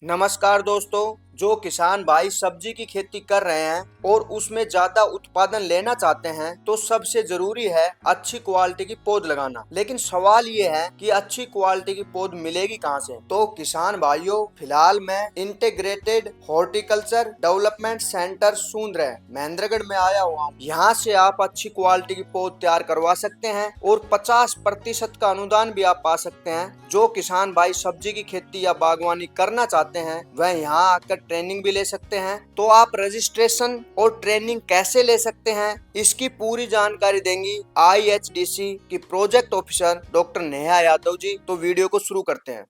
नमस्कार दोस्तों। जो किसान भाई सब्जी की खेती कर रहे हैं और उसमें ज्यादा उत्पादन लेना चाहते हैं तो सबसे जरूरी है अच्छी क्वालिटी की पौध लगाना। लेकिन सवाल ये है कि अच्छी क्वालिटी की पौध मिलेगी कहाँ से। तो किसान भाइयों, फिलहाल मैं इंटीग्रेटेड हॉर्टिकल्चर डेवलपमेंट सेंटर सूंदर महेंद्रगढ़ में आया हुआ हूँ। यहाँ से आप अच्छी क्वालिटी की पौध तैयार करवा सकते हैं और 50% का अनुदान भी आप पा सकते हैं। जो किसान भाई सब्जी की खेती या बागवानी करना चाहते हैं वह यहाँ आकर ट्रेनिंग भी ले सकते हैं। तो आप रजिस्ट्रेशन और ट्रेनिंग कैसे ले सकते हैं, इसकी पूरी जानकारी देंगी IHDC की project officer doctor Neha Yadav ji. तो वीडियो को शुरू करते हैं।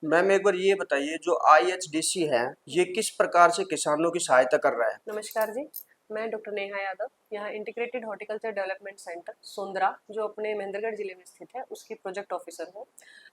मैम एक बार ये बताइए, जो IHDC है ये किस प्रकार से किसानों की सहायता कर रहा है। नमस्कार जी, मैं डॉक्टर नेहा यादव यहाँ इंटीग्रेटेड हॉर्टिकल्चर डेवलपमेंट सेंटर सोंदरा जो अपने महेंद्रगढ़ जिले में स्थित है उसकी प्रोजेक्ट ऑफिसर हूँ।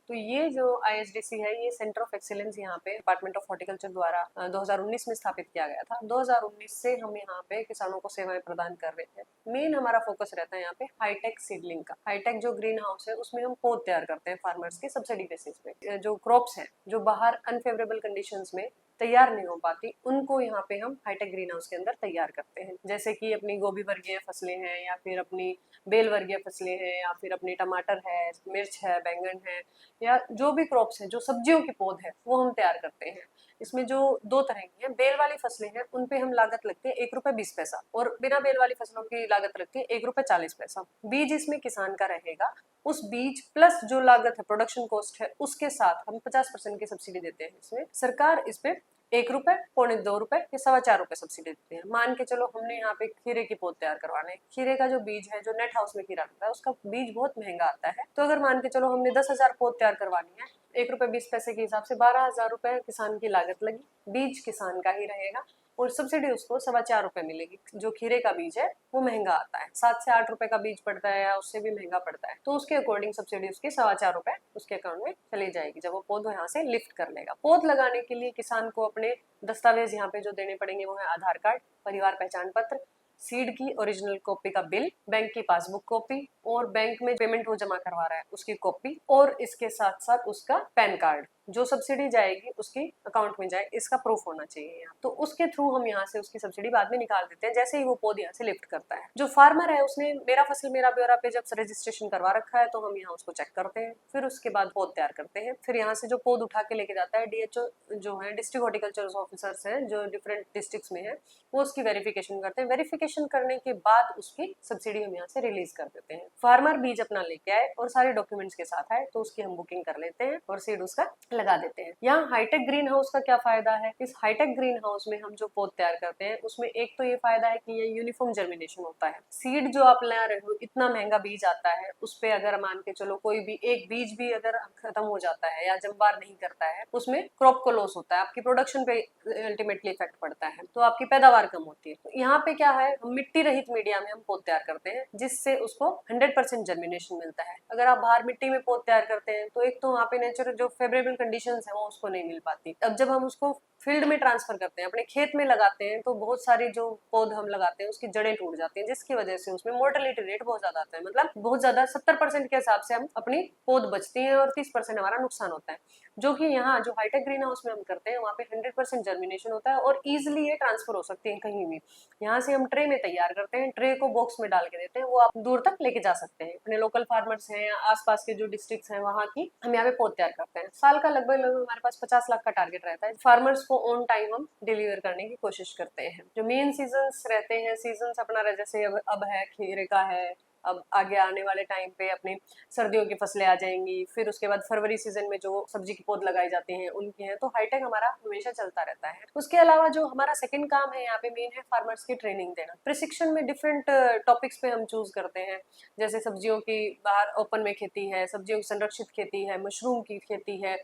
तो ये जो IHDC है ये सेंटर ऑफ एक्सीलेंस यहाँ पे डिपार्टमेंट ऑफ हॉर्टिकल्चर द्वारा 2019 में स्थापित किया गया था। 2019 से हम यहाँ पे किसानों को सेवाएं प्रदान कर रहे हैं। मेन हमारा फोकस रहता है यहाँ पे हाईटेक सीडलिंग का। हाईटेक जो ग्रीन हाउस है उसमें हम पौध तैयार करते हैं फार्मर्स के सब्सिडी बेसिस पे। जो क्रॉप्स हैं जो बाहर अनफेवरेबल कंडीशंस में तैयार नहीं हो पाती उनको यहाँ पे हम हाईटेक ग्रीन हाउस के अंदर तैयार करते हैं। जैसे कि अपनी गोभी वर्गीय फसलें हैं या फिर अपनी बेल वर्गीय फसलें हैं या फिर अपनी टमाटर है, मिर्च है, बैंगन है या जो भी क्रॉप्स हैं जो सब्जियों की पौध है वो हम तैयार करते हैं। इसमें जो दो तरह की है, बेल वाली फसलें हैं उन पे हम लागत लगती है 1 रुपए 20 पैसा और बिना बेल वाली फसलों की लागत लगती है 1 रुपए 40 पैसा। बीज इसमें किसान का रहेगा, उस बीज प्लस जो लागत है प्रोडक्शन कॉस्ट है उसके साथ हम 50% की सब्सिडी देते हैं। इसमें सरकार इस पे 1 रुपए, पौने 2 रुपए या 4.25 रुपए सब्सिडी देते हैं। मान के चलो हमने यहाँ पे खीरे की पौध तैयार करवाना है, खीरे का जो बीज है जो नेट हाउस में खीरा लगता है उसका बीज बहुत महंगा आता है। तो अगर मान के चलो हमने 10,000 पौध तैयार करवानी है, 1 रुपए 20 पैसे के हिसाब से 12,000 रुपए किसान की लागत लगी, बीज किसान का ही रहेगा और सब्सिडी उसको 4.25 रुपए मिलेगी। जो खीरे का बीज है वो महंगा आता है, 7 से 8 रुपए का बीज पड़ता है या उससे भी महंगा पड़ता है। तो उसके अकॉर्डिंग सब्सिडी उसकी 4.25 रुपए उसके अकाउंट में चली जाएगी जब वो पौध यहाँ से लिफ्ट कर लेगा। पौध लगाने के लिए किसान को अपने दस्तावेज यहाँ पे जो देने पड़ेंगे वो है आधार कार्ड, परिवार पहचान पत्र, सीड की ओरिजिनल कॉपी का बिल, बैंक की पासबुक कॉपी और बैंक में पेमेंट वो जमा करवा रहा है उसकी कॉपी और इसके साथ साथ उसका पैन कार्ड। जो सब्सिडी जाएगी उसकी अकाउंट में जाए इसका प्रूफ होना चाहिए यहाँ। तो उसके थ्रू हम यहाँ से उसकी सब्सिडी बाद में निकाल देते हैं जैसे ही वो पौध यहाँ से लिफ्ट करता है। जो फार्मर है उसने मेरा फसल मेरा ब्यौरा पे जब रजिस्ट्रेशन करवा रखा है तो हम यहाँ उसको चेक करते हैं, फिर उसके बाद पौध तैयार करते हैं। फिर यहाँ से जो पौध उठा के लेके जाता है DHO जो है डिस्ट्रिक्ट हॉर्टिकल्चर ऑफिसर्स हैं जो डिफरेंट डिस्ट्रिक्ट्स में है वो उसकी वेरिफिकेशन करते हैं। वेरिफिकेशन करने के बाद उसकी सब्सिडी हम यहाँ से रिलीज कर देते हैं। फार्मर बीज अपना लेके आए और सारे डॉक्यूमेंट्स के साथ आए तो उसकी हम बुकिंग कर लेते हैं और सीड उसका लगा देते हैं। यहाँ हाईटेक ग्रीन हाउस का क्या फायदा है, इस हाईटेक ग्रीन हाउस में हम जो पौध तैयार करते हैं उसमें एक तो ये फायदा है कि ये यूनिफॉर्म जर्मिनेशन होता है। सीड जो आप ला रहे हो इतना महंगा बीज आता है, उस पे अगर मान के चलो कोई भी एक बीज भी अगर खत्म हो जाता है या जंबार नहीं करता है उसमें क्रॉप को लॉस होता है, आपकी प्रोडक्शन पे अल्टीमेटली इफेक्ट पड़ता है, तो आपकी पैदावार कम होती है। तो यहाँ पे क्या है, हम मिट्टी रहित मीडिया में हम पौध तैयार करते हैं जिससे उसको 100% जर्मिनेशन मिलता है। अगर आप बाहर मिट्टी में पौध तैयार करते हैं तो एक तो वहाँ पे नेचर जो फेवरेबल कंडीशंस है वो उसको नहीं मिल पाती। अब जब हम उसको फील्ड में ट्रांसफर करते हैं, अपने खेत में लगाते हैं, तो बहुत सारी जो पौध हम लगाते हैं उसकी जड़ें टूट जाती हैं जिसकी वजह से उसमें मोर्टेलिटी रेट बहुत ज्यादा आता है। मतलब बहुत ज्यादा 70% के हिसाब से हम अपनी पौध बचती है और 30% हमारा नुकसान होता है। जो कि यहाँ जो हाईटेक ग्रीन हाउस में हम करते हैं वहाँ पे 100% जर्मिनेशन होता है और इजिली ये ट्रांसफर हो सकती है कहीं भी। यहाँ से हम ट्रे में तैयार करते हैं, ट्रे को बॉक्स में डाल के देते हैं, वो आप दूर तक लेके जा सकते हैं। अपने लोकल फार्मर्स हैं या आसपास के जो डिस्ट्रिक्ट्स हैं वहाँ की हम यहाँ पे पौध तैयार करते हैं। साल का लगभग हमारे पास 50 लाख का टारगेट रहता है। फार्मर्स को ऑन टाइम हम डिलीवर करने की कोशिश करते हैं। जो मेन सीजन रहते हैं, सीजन अपना जैसे अब है खीरे का है, अब आगे आने वाले टाइम पे अपनी सर्दियों की फसलें आ जाएंगी, फिर उसके बाद फरवरी सीजन में जो सब्जी की पौध लगाई जाती हैं उनकी है। तो हाईटेक हमारा हमेशा चलता रहता है। उसके अलावा जो हमारा सेकंड काम है यहाँ पे मेन है फार्मर्स की ट्रेनिंग देना। प्रशिक्षण में डिफरेंट टॉपिक्स पे हम चूज करते हैं, जैसे सब्जियों की बाहर ओपन में खेती है, सब्जियों की संरक्षित खेती है, मशरूम की खेती है,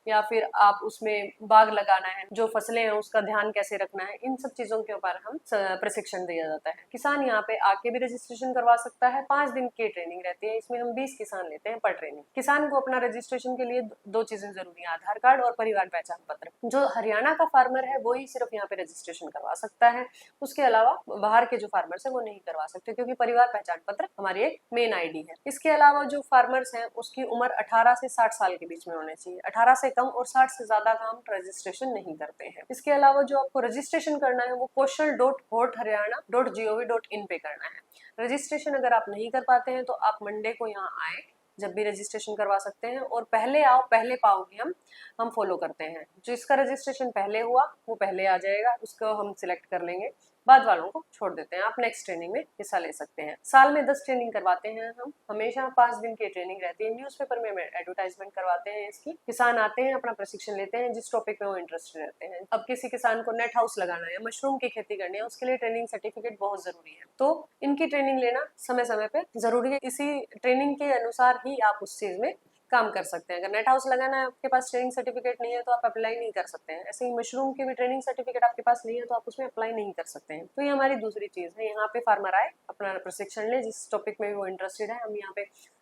या फिर आप उसमें बाग लगाना है, जो फसलें हैं उसका ध्यान कैसे रखना है, इन सब चीजों के ऊपर हम प्रशिक्षण दिया जाता है। किसान यहाँ पे आके भी रजिस्ट्रेशन करवा सकता है, 5 दिन की ट्रेनिंग रहती है। इसमें हम 20 किसान लेते हैं पर ट्रेनिंग। किसान को अपना रजिस्ट्रेशन के लिए 2 चीजें जरूरी है, आधार कार्ड और परिवार पहचान पत्र। जो हरियाणा का फार्मर है वो ही सिर्फ यहाँ पे रजिस्ट्रेशन करवा सकता है, उसके अलावा बाहर के जो फार्मर्स है वो नहीं करवा सकते, क्योंकि परिवार पहचान पत्र हमारी एक मेन आईडी है। इसके अलावा जो फार्मर्स हैं उसकी उम्र 18 से 60 साल के बीच में होनी चाहिए। 18 से कम और 60 से ज्यादा का हम रजिस्ट्रेशन नहीं करते हैं। इसके अलावा जो आपको रजिस्ट्रेशन करना है वो kosal.hortharyana.gov.in पे करना है। रजिस्ट्रेशन अगर आप नहीं कर पाते हैं तो आप मंडे को यहाँ आए, जब भी रजिस्ट्रेशन करवा सकते हैं, और पहले आओ पहले पाओ की हम फॉलो करते हैं। जिसका रजिस्ट्रेशन पहले हुआ वो पहले आ जाएगा, उसको हम सिलेक्ट कर लेंगे, बाद वालों को छोड़ देते हैं। आप नेक्स्ट ट्रेनिंग में हिस्सा ले सकते हैं। साल में 10 ट्रेनिंग करवाते हैं हम, हमेशा 5 दिन की ट्रेनिंग रहती है। न्यूज़पेपर में एडवर्टाइजमेंट करवाते हैं इसकी। किसान आते हैं, अपना प्रशिक्षण लेते हैं जिस टॉपिक में वो इंटरेस्टेड रहते हैं। अब किसी किसान को नेट हाउस लगाना है, मशरूम की खेती करनी है, उसके लिए ट्रेनिंग सर्टिफिकेट बहुत जरूरी है, तो इनकी ट्रेनिंग लेना समय समय पे जरूरी है। इसी ट्रेनिंग के अनुसार ही आप उस चीज में काम कर सकते हैं। अगर नेट हाउस लगाना है, आपके पास ट्रेनिंग सर्टिफिकेट नहीं है तो आप अप्लाई नहीं कर सकते हैं। ऐसे ही मशरूम की भी ट्रेनिंग सर्टिफिकेट आपके पास नहीं है तो आप उसमें अप्लाई नहीं कर सकते हैं। तो ये हमारी दूसरी चीज है। यहाँ पे फार्मर आए, अपना प्रशिक्षण ले, जिस टॉपिक में वो इंटरेस्टेड है।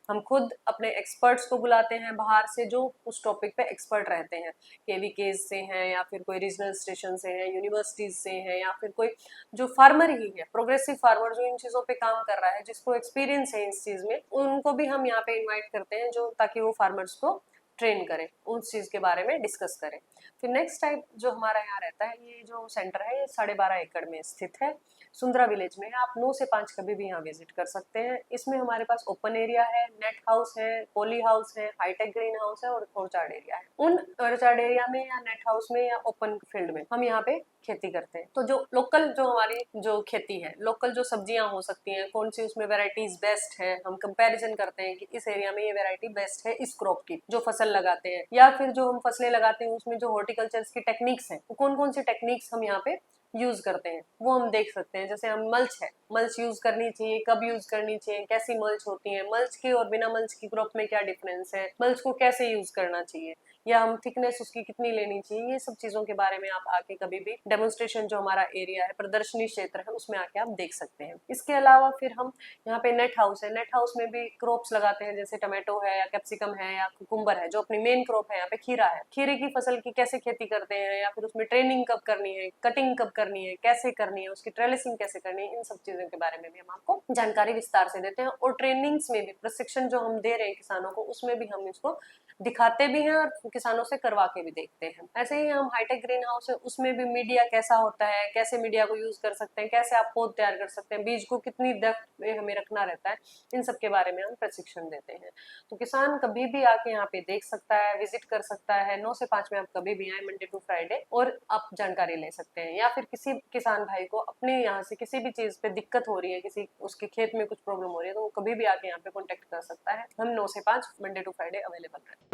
हम खुद अपने एक्सपर्ट्स को बुलाते हैं बाहर से, जो उस टॉपिक पे एक्सपर्ट रहते हैं, केवीकेज से हैं या फिर कोई रीजनल स्टेशन से हैं, यूनिवर्सिटीज से हैं, या फिर कोई जो फार्मर ही है, प्रोग्रेसिव फार्मर जो इन चीजों पे काम कर रहा है, जिसको एक्सपीरियंस है इस चीज में, उनको भी हम यहाँ पे इन्वाइट करते हैं, जो ताकि वो फार्मर्स को ट्रेन करें, उस चीज के बारे में डिस्कस करें। फिर नेक्स्ट टाइप जो हमारा यहाँ रहता है, ये जो सेंटर है ये 12.5 एकड़ में स्थित है, सुंदरा विलेज में है। आप 9 से 5 कभी भी यहाँ विजिट कर सकते हैं। इसमें हमारे पास ओपन एरिया है, नेट हाउस है, पॉली हाउस है, हाईटेक ग्रीन हाउस है और ऑर्चार्ड एरिया है। उन ऑर्चार्ड एरिया में या नेट हाउस में या ओपन फील्ड में हम यहाँ पे खेती करते हैं। तो जो लोकल जो हमारी जो खेती है, लोकल जो सब्जियां हो सकती हैं, कौन सी उसमें वेराइटीज बेस्ट है, हम कंपैरिजन करते हैं कि इस एरिया में ये वेराइटी बेस्ट है इस क्रॉप की, जो फसल लगाते हैं, या फिर जो हम फसलें लगाते हैं उसमें जो हॉर्टिकल्चर की टेक्निक्स हैं, कौन कौन सी टेक्निक्स हम यहाँ पे यूज करते हैं वो हम देख सकते हैं। जैसे हम मल्च है, मल्च यूज करनी चाहिए, कब यूज करनी चाहिए, कैसी मल्च होती है, मल्च की और बिना मल्च की क्रॉप में क्या डिफरेंस है, मल्च को कैसे यूज करना चाहिए, या हम थिकनेस उसकी कितनी लेनी चाहिए, ये सब चीजों के बारे में आप आके कभी भी डेमोन्स्ट्रेशन जो हमारा एरिया है, प्रदर्शनी क्षेत्र है, उसमें आके आप देख सकते हैं। इसके अलावा फिर हम यहाँ पे नेट हाउस है, नेट हाउस में भी क्रॉप्स लगाते हैं, जैसे टमाटो है या कैप्सिकम है या कुकुम्बर है, जो अपनी मेन क्रॉप है। यहाँ पे खीरा है, खीरे की फसल की कैसे खेती करते हैं, या फिर उसमें ट्रेनिंग कब करनी है, कटिंग कब करनी है, कैसे करनी है, उसकी ट्रेलिसिंग कैसे करनी है, इन सब चीजों के बारे में भी हम आपको जानकारी विस्तार से देते हैं। और ट्रेनिंग्स में भी, प्रशिक्षण जो हम दे रहे हैं किसानों को, उसमें भी हम इसको दिखाते भी हैं और किसानों से करवा के भी देखते हैं। ऐसे ही हम हाईटेक ग्रीन हाउस है, उसमें भी मीडिया कैसा होता है, कैसे मीडिया को यूज कर सकते हैं, कैसे आप पौध तैयार कर सकते हैं, बीज को कितनी डेप्थ में हमें रखना रहता है, इन सब के बारे में हम प्रशिक्षण देते हैं। तो किसान कभी भी आके यहाँ पे देख सकता है, विजिट कर सकता है। 9 से 5 में आप कभी भी आए, मंडे टू फ्राइडे, और आप जानकारी ले सकते हैं। या फिर किसी किसान भाई को अपने यहाँ से किसी भी चीज पे दिक्कत हो रही है, किसी उसके खेत में कुछ प्रॉब्लम हो रही है, तो वो कभी भी आके यहाँ पे कॉन्टेक्ट कर सकता है। हम 9 से 5 मंडे टू फ्राइडे अवेलेबल रहते हैं।